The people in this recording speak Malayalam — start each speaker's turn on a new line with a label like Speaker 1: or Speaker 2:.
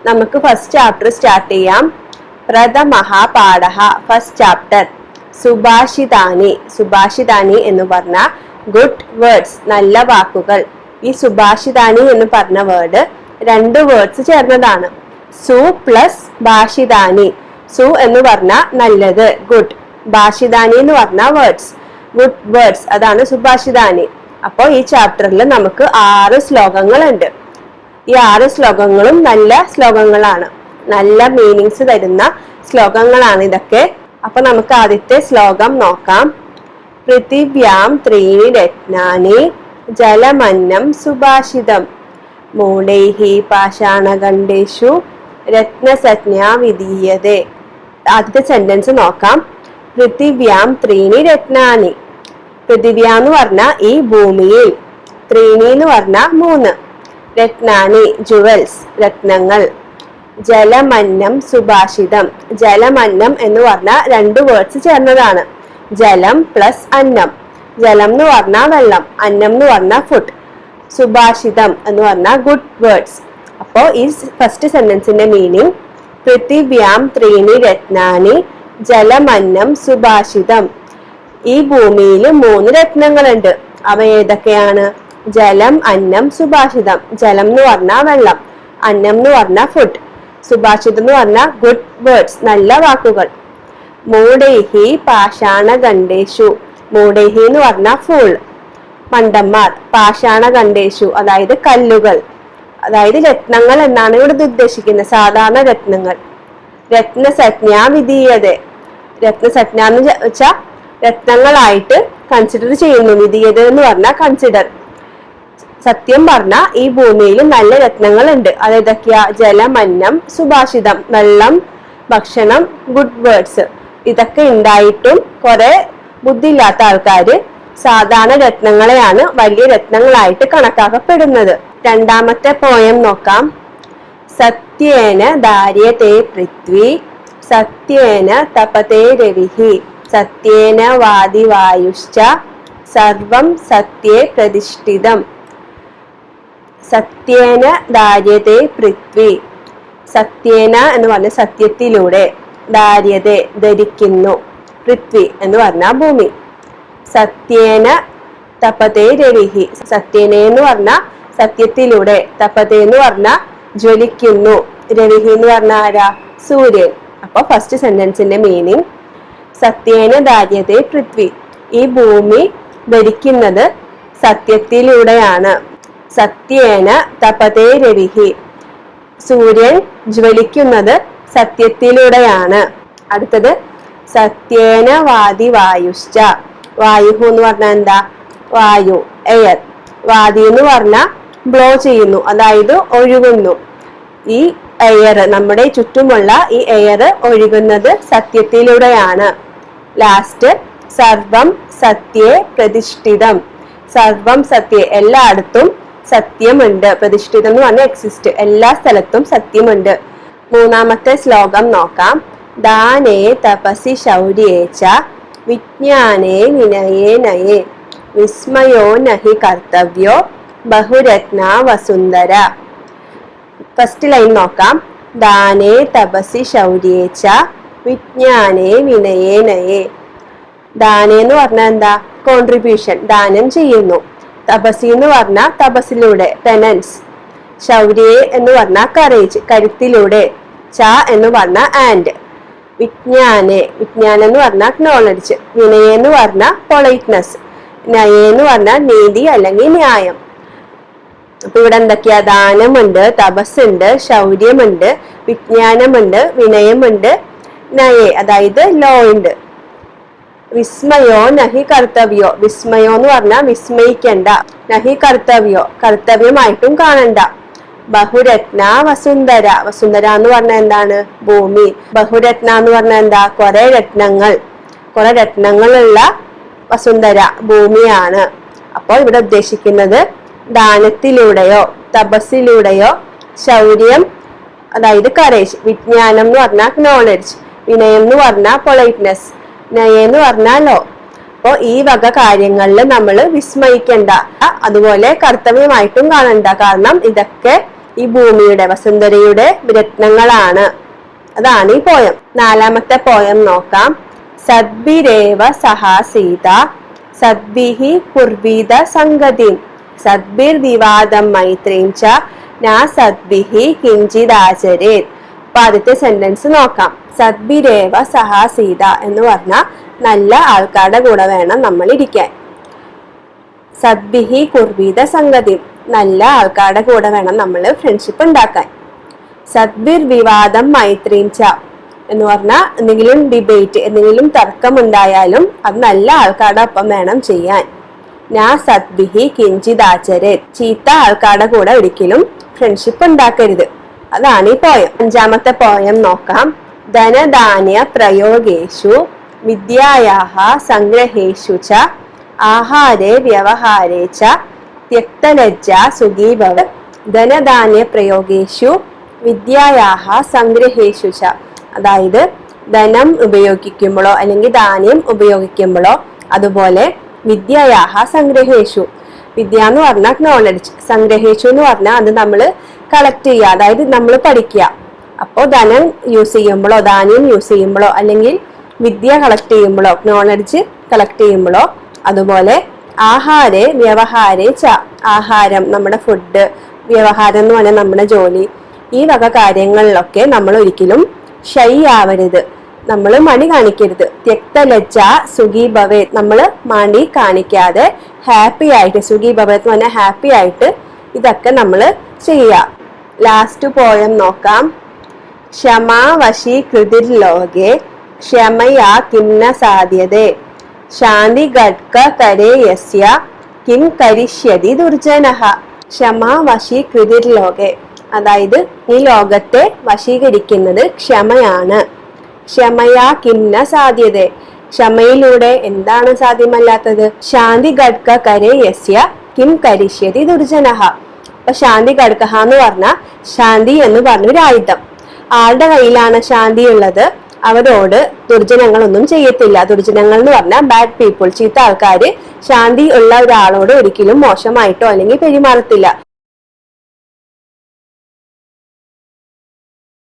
Speaker 1: നമുക്ക് ഫസ്റ്റ് ചാപ്റ്റർ സ്റ്റാർട്ട് ചെയ്യാം. പ്രഥമഃ പാഠഃ, ഫസ്റ്റ് ചാപ്റ്റർ. സുഭാഷിതാനി. സുഭാഷിതാനി എന്ന് പറഞ്ഞ ഗുഡ് വേർഡ്സ്, നല്ല വാക്കുകൾ. ഈ സുഭാഷിതാനി എന്ന് പറഞ്ഞ വേർഡ് രണ്ട് വേർഡ്സ് ചേർന്നതാണ്. സു പ്ലസ് ഭാഷിതാനി. സു എന്ന് പറഞ്ഞ നല്ലത്, ഗുഡ്. ഭാഷിതാനി എന്ന് പറഞ്ഞ വേർഡ്സ്, ഗുഡ് വേർഡ്സ്. അതാണ് സുഭാഷിതാനി. അപ്പോൾ ഈ ചാപ്റ്ററിൽ നമുക്ക് 6 ശ്ലോകങ്ങളുണ്ട്. ഈ 6 ശ്ലോകങ്ങളും നല്ല ശ്ലോകങ്ങളാണ്, നല്ല മീനിങ്സ് തരുന്ന ശ്ലോകങ്ങളാണ് ഇതൊക്കെ. അപ്പൊ നമുക്ക് ആദ്യത്തെ ശ്ലോകം നോക്കാം. പൃഥിവ്യാം ത്രീണി രത്നാനി ജലമന്നം സുഭാഷിതം മൂഢൈഃ പാഷാണഖണ്ഡേഷു രത്നസഞ്ജ്ഞാ വിധീയതേ. ആദ്യത്തെ സെന്റൻസ് നോക്കാം. പൃഥിവ്യാം ത്രീണി രത്നാനി. പൃഥിവ്യ എന്ന് പറഞ്ഞ ഈ ഭൂമിയിൽ, ത്രീണി എന്ന് പറഞ്ഞ 3, രത്നാനി ജുവൽസ്, രത്നങ്ങൾ. ജലമന്നം സുഭാഷിതം. ജലമന്നം എന്ന് പറഞ്ഞ 2 വേർഡ്സ് ചേർന്നതാണ്. ജലം പ്ലസ് അന്നം. ജലം എന്ന് പറഞ്ഞ വെള്ളം, അന്നം എന്ന് പറഞ്ഞ ഫുഡ്. സുഭാഷിതം എന്ന് പറഞ്ഞ ഗുഡ് വേർഡ്സ്. അപ്പോൾ ഈ ഫസ്റ്റ് സെന്റൻസിന്റെ മീനിങ് പൃഥിവ്യാം ത്രീണി രത്നാനി ജലമന്നം സുഭാഷിതം. ഈ ഭൂമിയിൽ 3 രത്നങ്ങളുണ്ട്. അവ ഏതൊക്കെയാണ്? ജലം, അന്നം, സുഭാഷിതം. ജലം എന്ന് പറഞ്ഞ വെള്ളം, അന്നം എന്ന് പറഞ്ഞ ഫുഡ്, സുഭാഷിതം എന്ന് പറഞ്ഞ ഗുഡ് വേർഡ്സ്, നല്ല വാക്കുകൾ. മൂഢൈഃ പാഷാണഖണ്ഡേഷു. മൂഢൈഃ എന്ന് പറഞ്ഞ ഫൂൾ, മണ്ടന്മാർ. പാഷാണഖണ്ഡേഷു അതായത് കല്ലുകൾ, അതായത് രത്നങ്ങൾ എന്നാണ് ഇവിടെ ഉദ്ദേശിക്കുന്നത്, സാധാരണ രത്നങ്ങൾ. രത്നസഞ്ജ്ഞാ വിധീയതേ. രത്നസഞ്ജ്ഞ എന്ന് വെച്ചാൽ രത്നങ്ങളായിട്ട് കൺസിഡർ ചെയ്യുന്നു. വിധീയത എന്ന് പറഞ്ഞാൽ കൺസിഡർ. സത്യം പറഞ്ഞ ഈ ഭൂമിയിൽ നല്ല രത്നങ്ങൾ ഉണ്ട്. അതേതൊക്കെയാ? ജലം, അന്നം, സുഭാഷിതം. വെള്ളം, ഭക്ഷണം, ഗുഡ് വേർഡ്സ്. ഇതൊക്കെ ഉണ്ടായിട്ടും കുറെ ബുദ്ധിയില്ലാത്ത ആൾക്കാര് സാധാരണ രത്നങ്ങളെയാണ് വലിയ രത്നങ്ങളായിട്ട് കണക്കാക്കപ്പെടുന്നത്. രണ്ടാമത്തെ പോയം നോക്കാം. സത്യേന ധാര്യതേ പൃഥ്വി സത്യേന തപതേ രവിഃ സത്യേന വാദി വായുശ്ച സർവം സത്യേ പ്രതിഷ്ഠിതം. സത്യേന ധാര്യതേ പൃഥ്വി. സത്യേന എന്ന് പറഞ്ഞ സത്യത്തിലൂടെ, ധാര്യതേ ധരിക്കുന്നു, പൃഥ്വി എന്ന് പറഞ്ഞ ഭൂമി. സത്യേന തപതേ രവിഃ. സത്യേന എന്ന് പറഞ്ഞ സത്യത്തിലൂടെ, തപതേ എന്ന് പറഞ്ഞ ജ്വലിക്കുന്നു, രവിഃ എന്ന് പറഞ്ഞ ആരാ? സൂര്യൻ. അപ്പൊ ഫസ്റ്റ് സെന്റൻസിന്റെ മീനിങ് സത്യേന ധാര്യതേ പൃഥ്വി. ഈ ഭൂമി ധരിക്കുന്നത് സത്യത്തിലൂടെയാണ്. സത്യേന തപതേ രവിഃ. സൂര്യൻ ജ്വലിക്കുന്നത് സത്യത്തിലൂടെയാണ്. അടുത്തത് സത്യേന വാദി വായുശ്ച. വായു എന്ന് പറഞ്ഞാൽ എന്താ? വായു, എയർ. വാദി എന്ന് പറഞ്ഞാൽ ബ്ലോ ചെയ്യുന്നു, അതായത് ഒഴുകുന്നു. ഈ എയർ, നമ്മുടെ ചുറ്റുമുള്ള ഈ എയർ ഒഴുകുന്നത് സത്യത്തിലൂടെയാണ്. ലാസ്റ്റ് സർവം സത്യേ പ്രതിഷ്ഠിതം. സർവം സത്യേ, എല്ലായിടത്തും സത്യമുണ്ട്. പ്രതിഷ്ഠിതം എന്ന് പറഞ്ഞാൽ എക്സിസ്റ്റ്, എല്ലാ സ്ഥലത്തും സത്യമുണ്ട്. മൂന്നാമത്തെ ശ്ലോകം നോക്കാം. ദാനേ തപസി ശൗര്യേ ച വിജ്ഞാനേ വിനയേ നയേ വിസ്മയോ നഹി കർത്തവ്യോ ബഹുരത്ന വസുന്ധര. ഫസ്റ്റ് ലൈൻ നോക്കാം. ദാനേ തപസി ശൗര്യേ ച വിജ്ഞാനേ വിനയേ നയേ. ദാനേ എന്ന് പറഞ്ഞാൽ എന്താ? കോൺട്രിബ്യൂഷൻ, ദാനം ചെയ്യുന്നു. തപസി എന്ന് പറഞ്ഞാൽ തപസ്സിലൂടെ, പെനൻസ്. ശൗര്യേ എന്ന് പറഞ്ഞാൽ കറേജ്, കരുത്തിലൂടെ. ച എന്ന് പറഞ്ഞാൽ ആൻഡ്. വിജ്ഞാനെ, വിജ്ഞാനം എന്ന് പറഞ്ഞാൽ നോളജ്. വിനയ എന്ന് പറഞ്ഞാൽ പൊളൈറ്റ്നസ്. നയേ എന്ന് പറഞ്ഞാൽ നീതി അല്ലെങ്കിൽ ന്യായം. അപ്പൊ ഇവിടെ എന്തൊക്കെയാ? ദാനമുണ്ട്, തപസ്സുണ്ട്, ശൗര്യമുണ്ട്, വിജ്ഞാനമുണ്ട്, വിനയമുണ്ട്, നയേ അതായത് ലോ ഉണ്ട്. വിസ്മയോ നഹി കർത്തവ്യോ. വിസ്മയോ എന്ന് പറഞ്ഞാൽ വിസ്മയിക്കണ്ട. നഹി കർത്തവ്യോ, കർത്തവ്യമായിട്ടും കാണണ്ട. ബഹുരത്ന വസുന്ധര. വസുന്ധര എന്ന് പറഞ്ഞാൽ എന്താണ്? ഭൂമി. ബഹുരത്ന എന്ന് പറഞ്ഞാൽ എന്താ? കുറെ രത്നങ്ങൾ, കുറെ രത്നങ്ങളുള്ള വസുന്ധര, ഭൂമിയാണ്. അപ്പോൾ ഇവിടെ ഉദ്ദേശിക്കുന്നത് ദാനത്തിലൂടെയോ തപസ്സിലൂടെയോ, ശൗര്യം അതായത് കറേജ്, വിജ്ഞാനം എന്ന് പറഞ്ഞാൽ നോളജ്, വിനയം എന്ന് പറഞ്ഞാൽ പൊളൈറ്റ്നസ്, നയ എന്ന് പറഞ്ഞാൽ ലോ. അപ്പോൾ ഈ വക കാര്യങ്ങളിൽ നമ്മൾ വിസ്മയിക്കണ്ട, അതുപോലെ കർത്തവ്യമായിട്ടും കാണണ്ട. കാരണം ഇതൊക്കെ ഈ ഭൂമിയുടെ വസുന്ധരയുടെ രത്നങ്ങളാണ്. അതാണ് ഈ പോയം. നാലാമത്തെ പോയം നോക്കാം. സദ്ഭിരേവ സഹാസീത സദ്ഭിഹി കുർവീത സംഗതിം സദ്ഭിർ വിവാദം മൈത്രീം ച നാ സദ്ഭിഹി കിഞ്ചിദാചരേത്. അപ്പൊ ആദ്യത്തെ സെന്റൻസ് നോക്കാം. സദ്ഭിരേവ സഹാസീത എന്ന് പറഞ്ഞാൽ നല്ല ആൾക്കാരുടെ കൂടെ വേണം നമ്മൾ ഇരിക്കാൻ. സദ്ഭിഹി കുർവീത സംഗതി, നല്ല ആൾക്കാരുടെ കൂടെ വേണം നമ്മൾ ഫ്രണ്ട്ഷിപ്പ് ഉണ്ടാക്കാൻ. സദ്ഭിർ വിവാദം മൈത്രീം ച എന്ന് പറഞ്ഞാൽ എന്തെങ്കിലും ഡിബേറ്റ്, എന്തെങ്കിലും തർക്കം ഉണ്ടായാലും അത് നല്ല ആൾക്കാരുടെ ഒപ്പം വേണം ചെയ്യാൻ. നാ സദ്ഭിഹി കിഞ്ചിദാചരേത്, ചീത്ത ആൾക്കാരുടെ കൂടെ ഒരിക്കലും ഫ്രണ്ട്ഷിപ്പ് ഉണ്ടാക്കരുത്. അതാണ് ഈ പോയം. അഞ്ചാമത്തെ പോയം നോക്കാം. ധനധാന്യ പ്രയോഗേഷു വിദ്യായാഹ സംഗ്രഹേഷു ച ആഹാരേ വ്യവഹാരേ ച ത്യക്തലജ്ജ സുഖീഭവ. ധനധാന്യ പ്രയോഗേഷു വിദ്യായാഹ സംഗ്രഹേഷു ച, അതായത് ധനം ഉപയോഗിക്കുമ്പോഴോ അല്ലെങ്കിൽ ധാന്യം ഉപയോഗിക്കുമ്പോഴോ, അതുപോലെ വിദ്യായാഹ സംഗ്രഹേഷു, വിദ്യ എന്ന് പറഞ്ഞാൽ നോളജ്, സംഗ്രഹേഷു എന്ന് പറഞ്ഞാൽ അത് നമ്മൾ കളക്ട് ചെയ്യുക, അതായത് നമ്മൾ പഠിക്കുക. അപ്പോൾ ധനം യൂസ് ചെയ്യുമ്പോഴോ ധാന്യം യൂസ് ചെയ്യുമ്പോഴോ അല്ലെങ്കിൽ വിദ്യ കളക്ട് ചെയ്യുമ്പോഴോ നോളജ് കളക്ട് ചെയ്യുമ്പോഴോ, അതുപോലെ ആഹാരേ വ്യവഹാരേ ച, ആഹാരം നമ്മുടെ ഫുഡ്, വ്യവഹാരം എന്ന് പറഞ്ഞാൽ നമ്മുടെ ജോലി, ഈ വക കാര്യങ്ങളിലൊക്കെ നമ്മൾ ഒരിക്കലും ഷൈ ആവരുത്, നമ്മൾ മടി കാണിക്കരുത്. ത്യക്തലജ്ജ സുഖി ഭവേ, നമ്മൾ മടി കാണിക്കാതെ ഹാപ്പി ആയിട്ട്, സുഖി ഭവേ എന്ന് പറഞ്ഞാൽ ഹാപ്പി ആയിട്ട് ഇതൊക്കെ നമ്മൾ ചെയ്യുക. ലാസ്റ്റ് പോയം നോക്കാം. ക്ഷമാ വശീകൃതിർ ലോകെ ക്ഷമയാ കിംന സാധ്യതേ ശാന്തി ഘട്ക കരേ യസ്യ കിം കരിഷ്യതി ദുർജനഃ. ക്ഷമാ വശീകൃതിർ ലോകെ, അതായത് ഈ ലോകത്തെ വശീകരിക്കുന്നത് ക്ഷമയാണ്. ക്ഷമയാ കിംന സാധ്യതേ, ക്ഷമയിലൂടെ എന്താണ് സാധ്യമല്ലാത്തത്? ശാന്തി ഘട്ക കരേ യസ്യ കിം കരിഷ്യതി ദുർജനഃ. അപ്പൊ ശാന്തി ഘട്ക എന്ന് പറഞ്ഞാൽ ശാന്തി എന്ന് പറഞ്ഞൊരു ആയുധം. ആരുടെ കയ്യിലാണ് ശാന്തി ഉള്ളത്? അവരോട് ദുർജനങ്ങളൊന്നും ചെയ്യത്തില്ല. ദുർജനങ്ങൾ എന്ന് പറഞ്ഞാൽ ബാഡ് പീപ്പിൾ, ചീത്ത ആൾക്കാര് ശാന്തി ഉള്ള ഒരാളോട് ഒരിക്കലും മോശമായിട്ടോ അല്ലെങ്കിൽ പെരുമാറത്തില്ല.